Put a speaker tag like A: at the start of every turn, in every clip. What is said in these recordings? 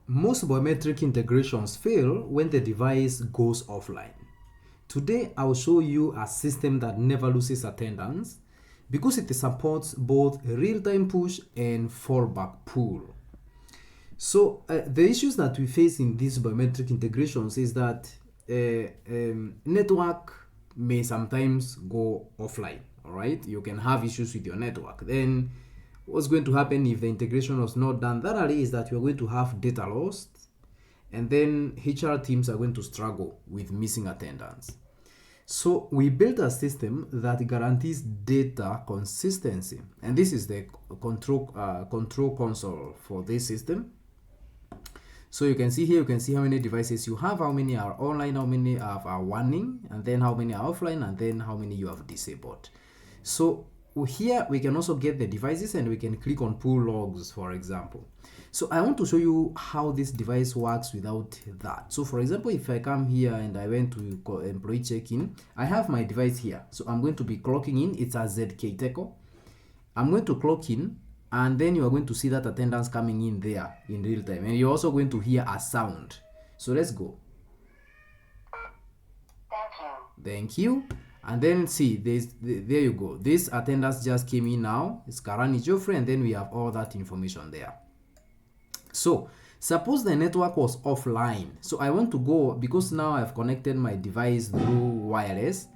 A: Most biometric integrations fail when the device goes offline. Today, I'll show you a system that never loses attendance because it supports both real-time push and fallback pull. So the issues that we face in these biometric integrations is that network may sometimes go offline. All right, you can have issues with your network. Then what's going to happen if the integration was not done thoroughly is that you're going to have data lost, and then HR teams are going to struggle with missing attendance. So we built a system that guarantees data consistency, and this is the control console for this system. So you can see here, you can see how many devices you have, how many are online, how many are warning, and then how many are offline, and then how many you have disabled. So here we can also get the devices and we can click on pull logs, for example. So I want to show you how this device works without that. So for example, if I come here and I went to employee check-in, I have my device here. So I'm going to be clocking in. It's a ZKTeco. I'm going to clock in, and then you are going to see that attendance coming in there in real time, and you're also going to hear a sound. So let's go. Thank you. And then see this, there you go. This attendance just came in now. It's Karani Joffrey, and then we have all that information there. So suppose the network was offline. So I want to go, because now I've connected my device through wireless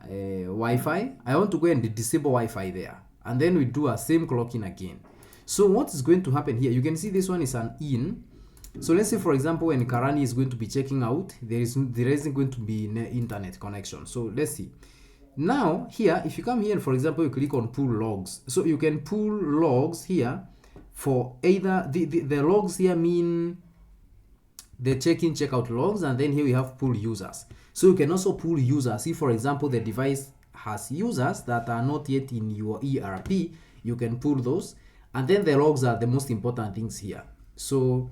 A: Wi-Fi. I want to go and disable Wi-Fi there, and then we do a same clocking again. So what is going to happen here? You can see this one is an in. So let's say, for example, when Karani is going to be checking out, there isn't going to be internet connection. So let's see. Now here, if you come here and for example you click on pull logs, so you can pull logs here for either the logs here mean the check-in check-out logs, and then here we have pull users. So you can also pull users. If for example the device has users that are not yet in your ERP, you can pull those, and then the logs are the most important things here. So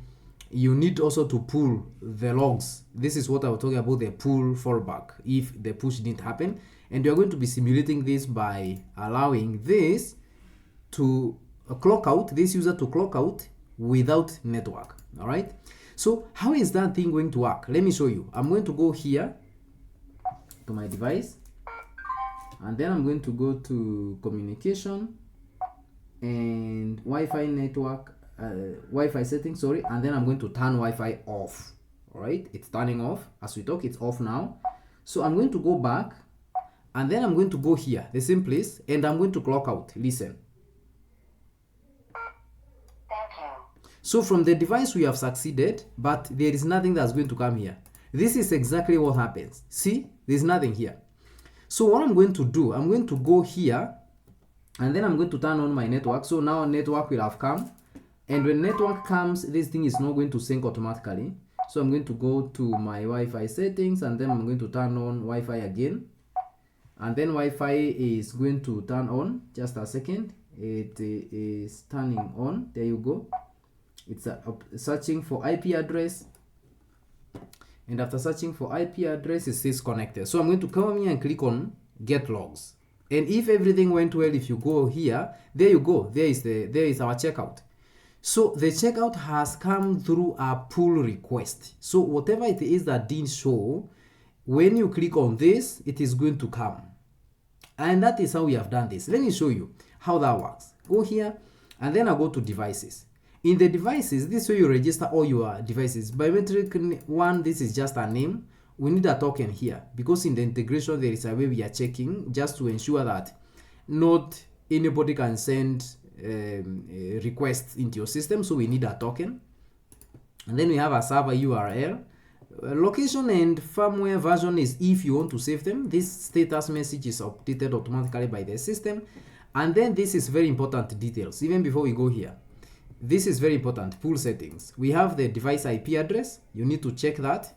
A: you need also to pull the logs. This is what I was talking about, the pull fallback if the push didn't happen. And you're going to be simulating this by allowing this to clock out, this user to clock out without network. All right. So how is that thing going to work? Let me show you. I'm going to go here to my device, and then I'm going to go to communication and Wi-Fi network, Wi-Fi settings, sorry, and then I'm going to turn Wi-Fi off. All right, it's turning off as we talk. It's off now. So I'm going to go back, and then I'm going to go here, the same place, and I'm going to clock out. Listen. So from the device we have succeeded, but there is nothing that's going to come here. This is exactly what happens. See, there's nothing here. So what I'm going to do, I'm going to go here, and then I'm going to turn on my network. So now network will have come, and when network comes, this thing is not going to sync automatically. So I'm going to go to my Wi-Fi settings, and then I'm going to turn on Wi-Fi again, and then Wi-Fi is going to turn on. Just a second, it is turning on. There you go. It's searching for IP address, and after searching for IP address, it says connected. So I'm going to come here and click on get logs, and if everything went well, if you go here, there you go, there is our checkout. So the checkout has come through a pull request. So whatever it is that didn't show, when you click on this, it is going to come, and that is how we have done this. Let me show you how that works. Go here, and then I'll go to devices. In the devices, this way you register all your devices. Biometric one, this is just a name. We need a token here because in the integration there is a way we are checking just to ensure that not anybody can send requests into your system. So we need a token, and then we have a server URL. Location and firmware version is if you want to save them. This status message is updated automatically by the system, and then this is very important details. Even before we go here, this is very important. Pull settings. We have the device IP address. You need to check that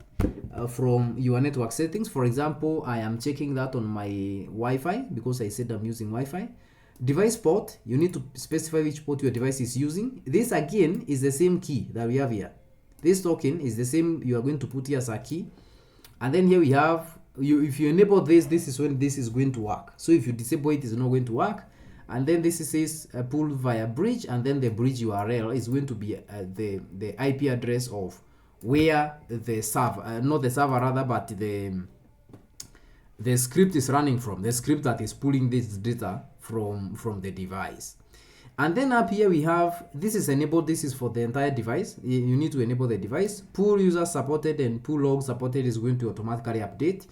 A: from your network settings. For example, I am checking that on my Wi-Fi because I said I'm using Wi-Fi. Device port, you need to specify which port your device is using. This again is the same key that we have here. This token is the same you are going to put here as a key. And then here we have, if you enable this, this is when this is going to work. So if you disable it, it's not going to work. and then this says pull via bridge, and then the bridge URL is going to be the IP address of where the server, not the server rather, but the script is running from, the script that is pulling this data from the device. And then up here we have, this is enabled, this is for the entire device. You need to enable the device. Pull user supported and pull log supported is going to automatically update.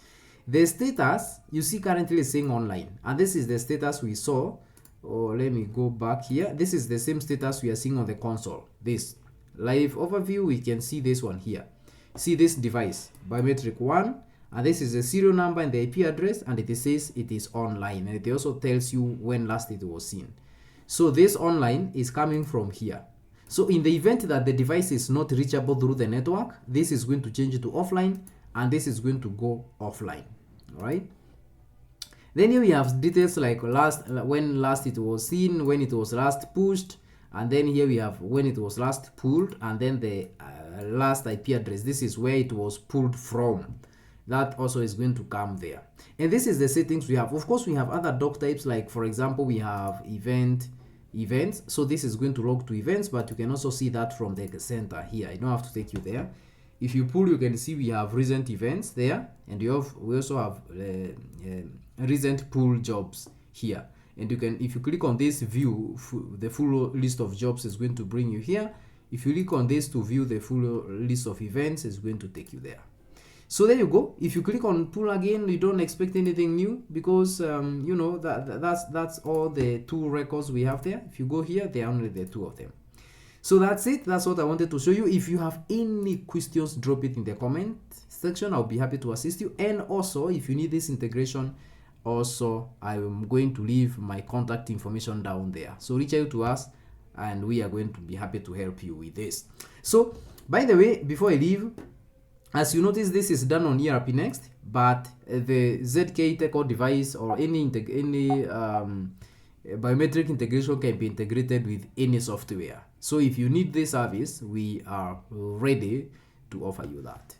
A: The status you see currently is saying online, and this is the status we saw. Let me go back here. This is the same status we are seeing on the console. This live overview, we can see this one here. See this device, biometric 1, and this is the serial number and the IP address, and it says it is online, and it also tells you when last it was seen. So this online is coming from here. So in the event that the device is not reachable through the network, this is going to change to offline, and this is going to go offline. All right. Then here we have details like when last it was seen, when it was last pushed, and then here we have when it was last pulled, and then the last IP address. This is where it was pulled from. That also is going to come there. And this is the settings we have. Of course, we have other doc types, like for example, we have events. So this is going to log to events, but you can also see that from the center here. I don't have to take you there. If you pull, you can see we have recent events there, and we also have recent pull jobs here. And you can, if you click on this view, the full list of jobs is going to bring you here. If you click on this to view the full list of events, it's going to take you there. So there you go. If you click on pull again, you don't expect anything new, because you know that's all the 2 records we have there. If you go here, there are only the 2 of them. So that's it. That's what I wanted to show you. If you have any questions, drop it in the comment section. I'll be happy to assist you. And also, if you need this integration, also I'm going to leave my contact information down there. So reach out to us, and we are going to be happy to help you with this. So by the way, before I leave, as you notice, this is done on ERPNext, but the ZKTeco device or any biometric integration can be integrated with any software. So if you need this service, we are ready to offer you that.